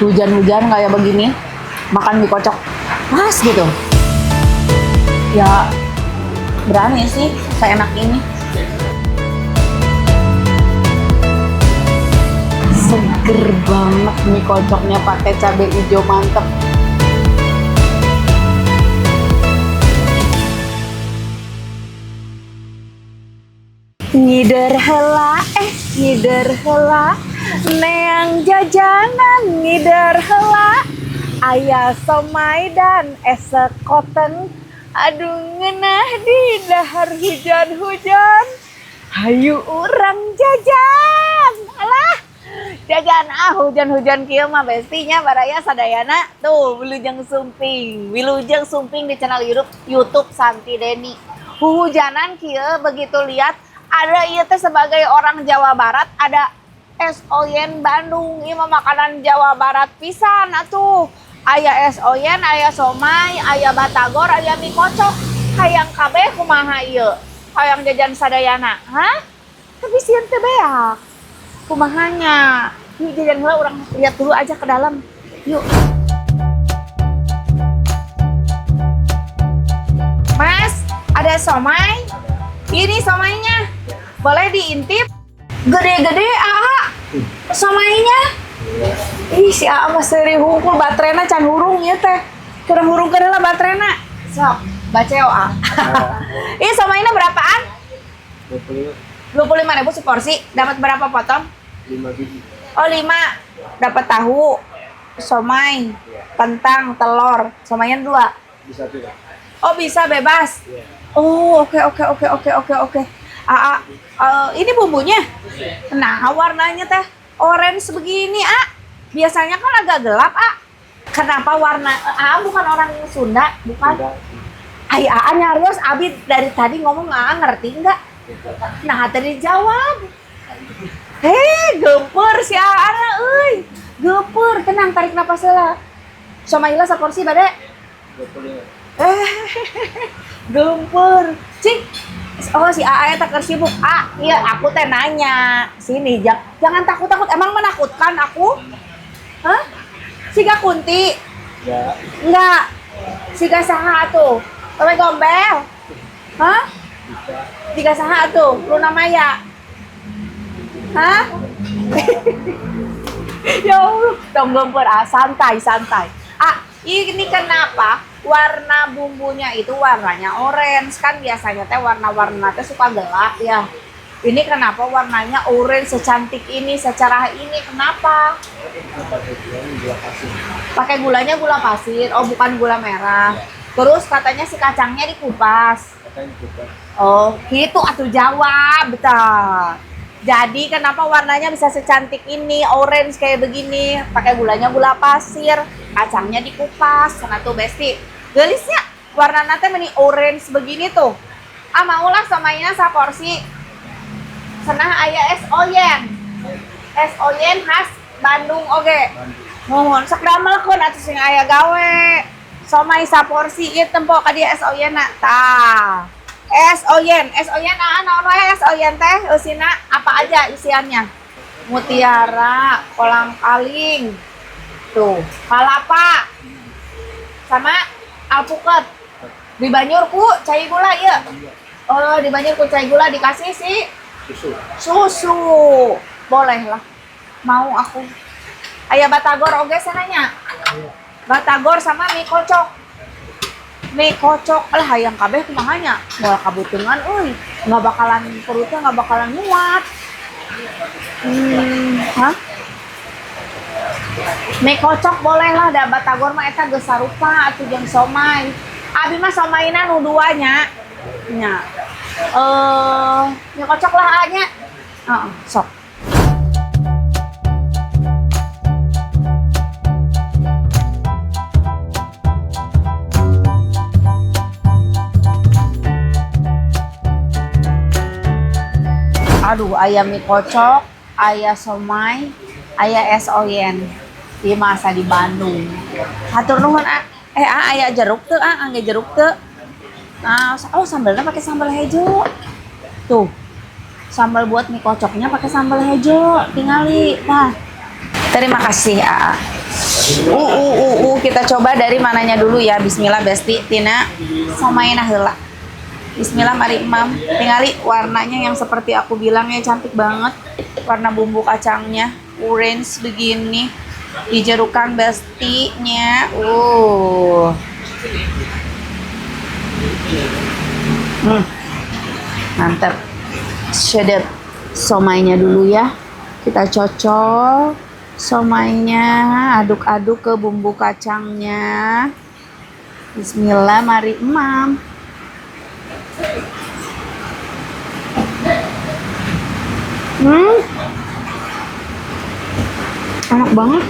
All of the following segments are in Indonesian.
hujan-hujan kayak begini makan mie kocok pas gitu ya, berani sih seenak ini. Seger banget mie kocoknya pakai cabai hijau mantep. Ngider hela, ngider hela, neang jajanan ngider hela, aya somai dan esekoten, aduh ngenah di dahar hujan-hujan, hayu urang jajan, alah jajan hujan-hujan kieu mah bestinya baraya sadayana tuh Wilujeng Sumping di channel YouTube Santi Deni. Hujanan kieu begitu lihat ada ieu teh sebagai orang Jawa Barat ada es oyen Bandung, ieu mah makanan Jawa Barat pisan atuh. Aya es oyen, aya somai, aya batagor, aya mie kocok. Hayang kabeh kumaha ieu? Hayang jajan sadayana, hah? Tapi sieun teh beak. Kumahanya? Yuk jajan heula, urang lihat dulu aja ke dalam. Yuk. Mas, ada somai? Ini somainya. Boleh diintip? Gede-gede, Aa. Somainya. Ih, si Aa mah seri hungkul baterena can hurung ya teh. Kurang hurung kedeula baterena. Sok, baceo A. Ih, somainya berapaan? 25.000 seporsi. Dapat berapa potong? 5 biji. Oh, 5. Dapat tahu, somai, kentang, telur. Somainya 2. Bisa tuh ya? Oh, bisa bebas. Iya. Oh, oke. Ini bumbunya. Nah, warnanya teh orange begini, Biasanya kan agak gelap, Kenapa warna bukan orang Sunda, bukan? Ay, nyarios Abi dari tadi ngomong ngerti enggak? Nah, tadi jawab. Gempur si Ana euy. Gempur, tenang tarik napas heula. Somaila saporsi bade? 25. Gempur. Cing. Oh, si Aa tak sibuk. Iya, aku teh nanya. Sini, jangan takut-takut. Emang menakutkan aku? Hah? Siga Kunti? Ya. Enggak. Siga saha atuh? Tome gombel? Hah? Siga saha atuh? Luna Maya? Hah? Ya Allah, dong gempur. Santai. Ini kenapa warna bumbunya itu warnanya orange? Kan biasanya teh warna-warna teh suka gelap ya. Ini kenapa warnanya orange secantik ini, secerah ini? Kenapa? Pakai gulanya gula pasir. Oh, bukan gula merah. Terus katanya si kacangnya dikupas. Oh, gitu atuh jawab, betul. Jadi kenapa warnanya bisa secantik ini, orange kayak begini? Pakai gulanya gula pasir, kacangnya dikupas. Sana tuh besti. Gelisnya warna nate meni orange begini tuh. Maulah somainya saporsi. Senah aya es oyen. Es oyen khas Bandung oge. Mohon sok damelkeun atuh sing aya gawe. Somai saporsi ieu tempo ka dia es oyenna. Tah. Es oyen naon wae es oyen teh eusina apa aja isiannya? Mutiara, kolang-kaling. Tuh, palapa. Sama alpukat. Di banjur ku cai gula ieu. Oh, di banjur ku cai gula dikasih si susu. Boleh lah. Mau aku. Aya batagor oge sananya. Batagor sama mie kocok. Mie kocok lah hayang kabeh kumahanya moal kabutungan euy perutnya nggak bakalan muat. Mie kocok boleh lah, da batagor mah eta geus sarupa atuh jeung somai. Abi mah somaina nu duanya nya. Mie kocok lah nya. Sok. Aduh, aya mie kocok, aya somai, aya es oyen. Ieu mah asa di Bandung. Hatur nuhun, aya jeruk teu, angge jeruk teu. Oh, sambalnya pakai sambal hejo. Tuh. Sambal buat mie kocoknya pakai sambal hejo. Tingali. Nah. Terima kasih, Kita coba dari mananya dulu ya. Bismillah Besti, Tina. Somaina heula. Bismillah, mari Imam. Tingali warnanya yang seperti aku bilang ya, cantik banget. Warna bumbu kacangnya orange begini. Dijerukan Bestinya. Mantap. Sedap. Somainya dulu ya. Kita cocok somainya, aduk-aduk ke bumbu kacangnya. Bismillah, mari Imam. Enak banget.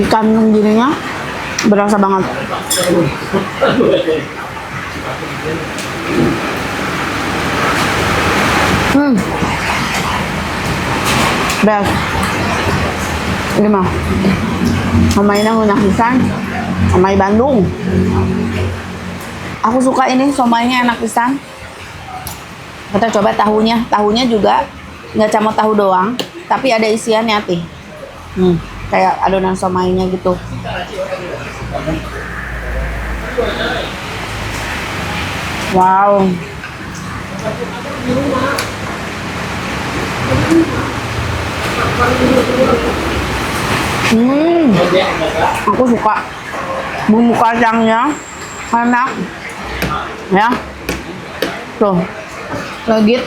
Ikan gininya berasa banget. Best. Ini mah somai nang pisan, somai Bandung. Aku suka ini somainya, enak pisan. Kita coba tahunya. Tahunya juga nggak cuma tahu doang, tapi ada isiannya tih. Kayak adonan somainya gitu. Wow. Aku suka bumbu kacangnya, enak ya. Tuh, legit,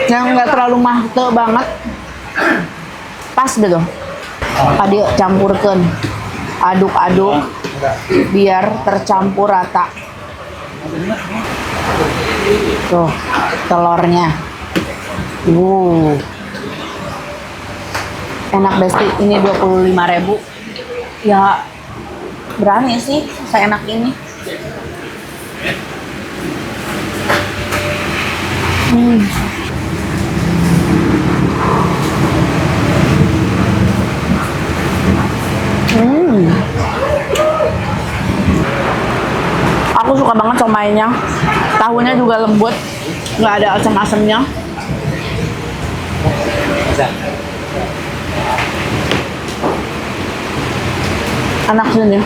yang nggak terlalu mahal banget, pas gitu. Tadi campurkan, aduk-aduk biar tercampur rata. Tuh telurnya. Enak Besti, ini 25.000. Ya berani sih seenak ini. Aku suka banget somainya. Tahunya juga lembut, nggak ada asam-asamnya. Enak sini.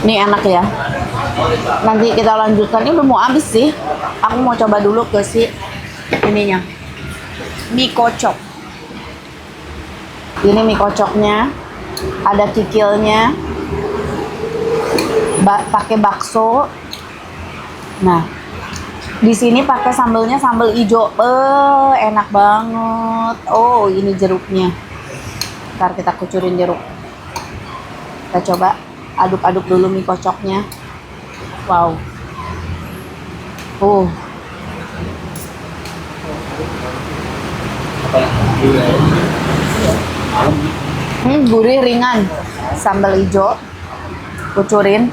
Ini enak ya. Nanti kita lanjutkan. Ini udah mau habis sih. Aku mau coba dulu ke si ininya, mie kocok. Ini mie kocoknya, ada kikilnya, pakai bakso. Nah, di sini pakai sambelnya sambal hijau. Enak banget. Oh, ini jeruknya. Ntar kita kucurin jeruk. Kita coba aduk-aduk dulu mie kocoknya. Wow. Gurih ringan. Sambal hijau. Kucurin.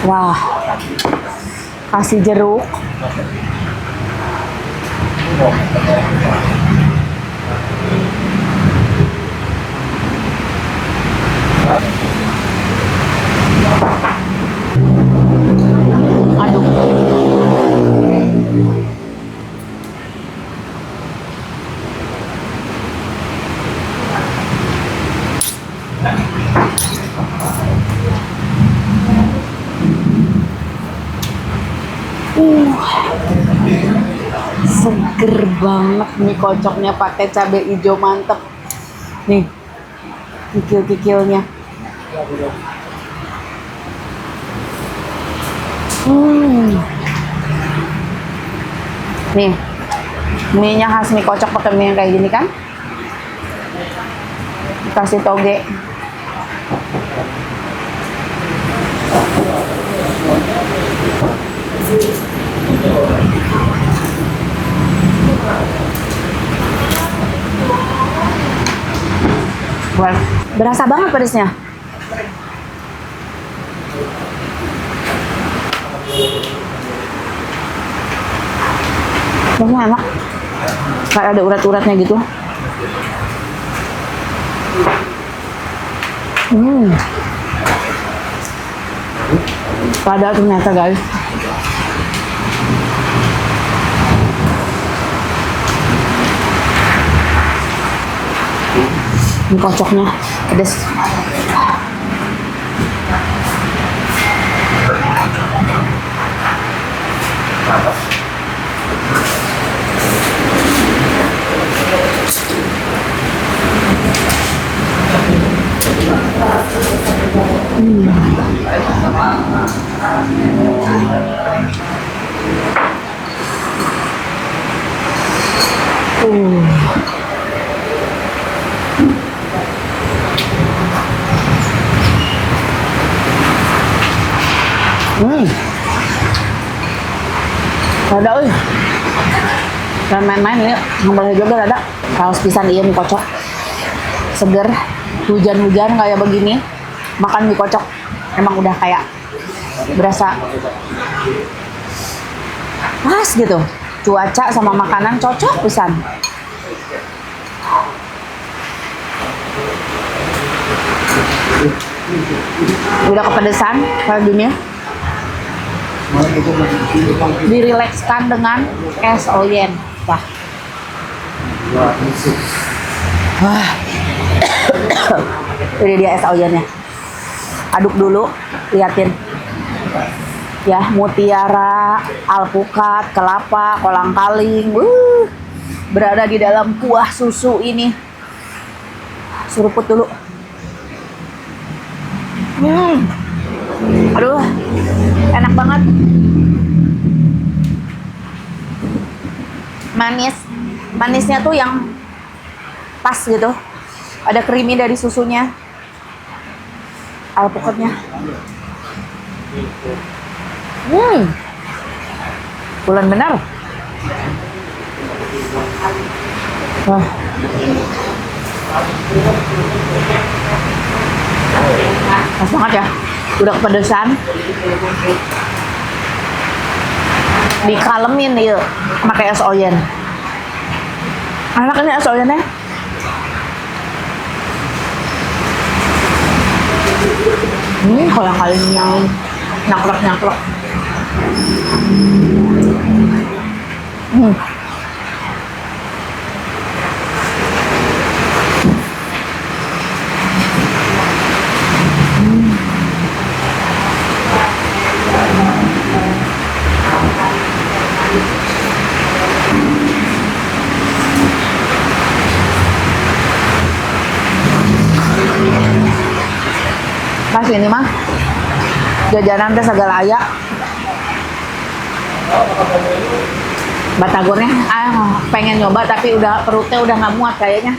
Wah. Kasih jeruk. Aduk. Seger banget nih kocoknya, pakai cabai hijau mantep. Nih, kikil-kikilnya. Nih, mie-nya khas mie kocok pakai mie yang kayak gini kan. Kasih toge. Wah, berasa banget pedasnya. Rasanya enak. Kayak ada urat-uratnya gitu. Ada ternyata guys. Ini kocoknya pedes. Ada euy. Dan main-main ya, ngambil juga ada. Kaos pisan ieu mie kocok. Seger, hujan-hujan kayak begini, makan mie kocok emang udah kayak berasa pas gitu. Cuaca sama makanan cocok pisan. Udah kepedesan kayak gini. Dirilekskan dengan es oyen. Wah. Ini dia es oyennya. Aduk dulu, liatin. Ya, mutiara, alpukat, kelapa, kolang-kaling. Berada di dalam kuah susu ini. Seruput dulu. Aduh, enak banget. Manis. Manisnya tuh yang pas gitu. Ada creamy dari susunya. Alpukatnya. Bulan benar. Wah. Pas banget ya. Udah kepedesan. Dikalemin nih pakai es oyen. Enak ini es oyennya. Kolang-kaling yang nyaklek-nyaklek. Pas ini mah jajanan teh segala aya. Batagornya pengen nyoba tapi udah perutnya udah nggak muat kayaknya.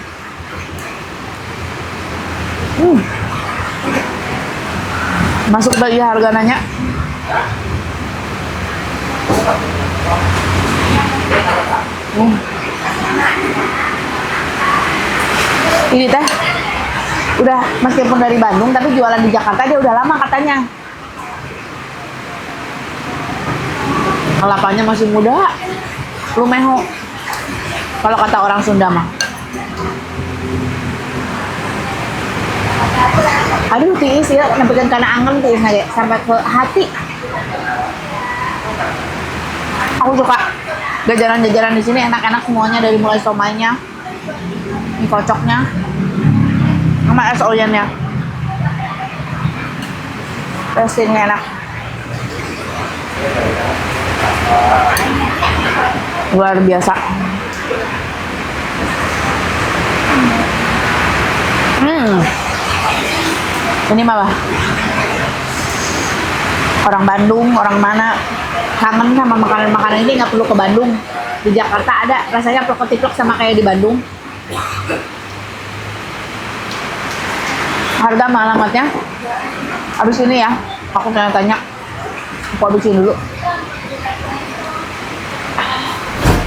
Masuk lagi harga nanya. Ini teh udah meskipun dari Bandung tapi jualan di Jakarta dia udah lama katanya. Kelapanya masih muda, lumeho. Kalau kata orang Sunda mah. Aduh tiis ya, nyampekan kana angin tiis nage sampai ke hati. Aku suka jajanan-jajanan di sini enak-enak semuanya dari mulai somainya, mie kocoknya, sama es oyennya. Terus ini enak. Luar biasa. Ini malah orang Bandung, orang mana kangen sama makanan-makanan ini nggak perlu ke Bandung. Di Jakarta ada, rasanya plok-tiplok sama kayak di Bandung. Harga sama alamatnya habis ini ya, aku tanya-tanya. Aku habisin dulu.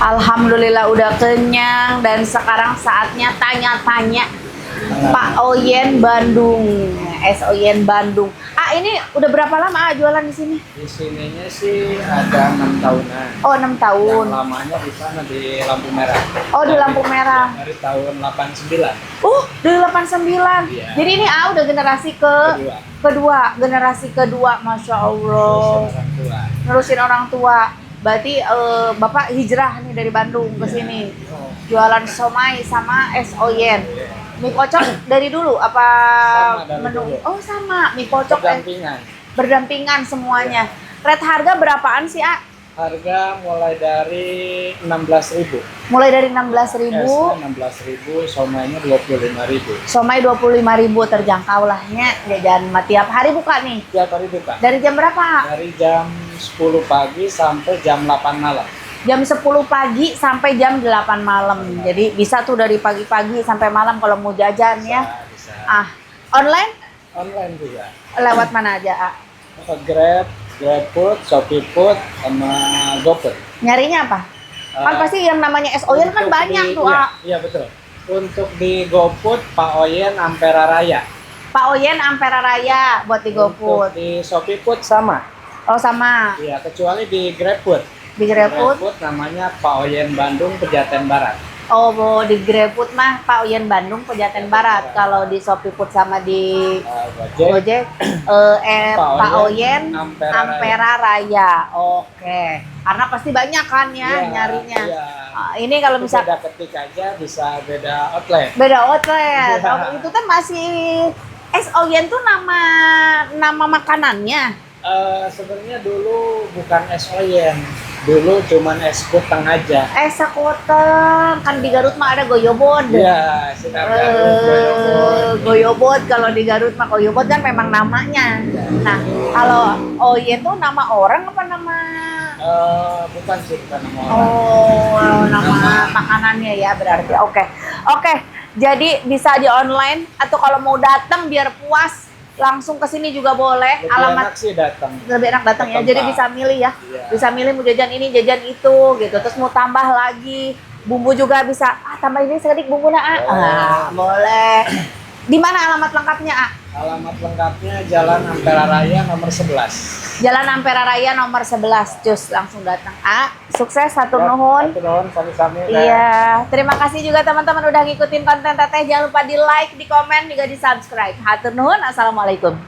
Alhamdulillah udah kenyang dan sekarang saatnya tanya-tanya Pak Oyen Bandung, es Oyen Bandung. ini udah berapa lama jualan di sini? Di sininya sih ada 6 tahunan. Oh, 6 tahun. Yang lamanya di sana di lampu merah. Oh, di lampu merah. Dari tahun 89. Dari 89. Iya. Jadi ini udah generasi kedua, generasi kedua, Masya Allah. Orang tua. Nerusin orang tua. Berarti Bapak hijrah nih dari Bandung ke sini. Jualan somai sama es oyen. Mie kocok dari dulu apa Sama dari menu? dulu. Oh, sama. Mie kocok Pendampingan. berdampingan semuanya. Rate harga berapaan sih, A? Harga mulai dari 16.000. Mulai dari 16.000. Esnya 16.000, somainya 25.000. Somai 25.000 terjangkau lah nya. Jajan mah tiap hari buka nih. Tiap hari buka. Dari jam berapa? Dari jam 10 pagi sampai jam 8 malam. Jam 10 pagi sampai jam 8 malam. Jadi bisa tuh dari pagi-pagi sampai malam kalau mau jajan ya. Bisa. Online Online juga. lewat mana aja, A? Grab, GrabFood, ShopeeFood, sama GoFood. Nyarinya apa? Kan pasti yang namanya es oyen kan Untuk banyak di- tuh, iya, A. iya betul. Untuk di GoFood, Pak Oyen Ampera Raya. Pak Oyen Ampera Raya buat di Untuk GoFood. di ShopeeFood sama. Oh, sama. Iya, kecuali di GrabFood. Di GrabFood. GrabFood namanya Pak Oyen Bandung Pejaten Barat. Oh, di GrabFood mah Pak Oyen Bandung Pejaten Barat. Kalau di ShopeeFood sama di Gojek, Gojek Pak Pak Oyen, Oyen Ampera Ampera Raya. Oke. Karena pasti banyak kan ya Iya, nyarinya. iya. Ini kalau Itu misal beda ketik aja bisa beda outlet. beda outlet. Iya. Oh, itu kan masih es oyen tuh nama makanannya. Sebenarnya dulu bukan es oyen, dulu cuman es kuteng aja. Es sekoteng kan di Garut mah ada goyobod. Iya, sinar Garut, Goyobot. Goyobod kalau di Garut mah goyobod kan memang namanya. Nah, kalau oyen tuh nama orang apa nama? Bukan sih, bukan nama orang. Oh, nama makanannya ya berarti. Oke. Jadi bisa di online atau kalau mau datang biar puas langsung ke sini juga boleh. Lebih enak sih datang. Lebih enak datang ya. Ke Jadi tempat. bisa milih ya. Iya. Bisa milih mau jajan ini, jajan itu gitu. Terus mau tambah lagi bumbu juga bisa. Tambah ini sedikit bumbunya. Boleh. Di mana alamat lengkapnya, A? Alamat lengkapnya Jalan Ampera Raya nomor 11. Jalan Ampera Raya nomor 11. Cus langsung datang. A, sukses satu nuhun. Satu nuhun, sami-sami. Iya, terima kasih juga teman-teman udah ngikutin konten Teteh. Jangan lupa di like, di komen, juga di subscribe. Hatur nuhun, assalamualaikum.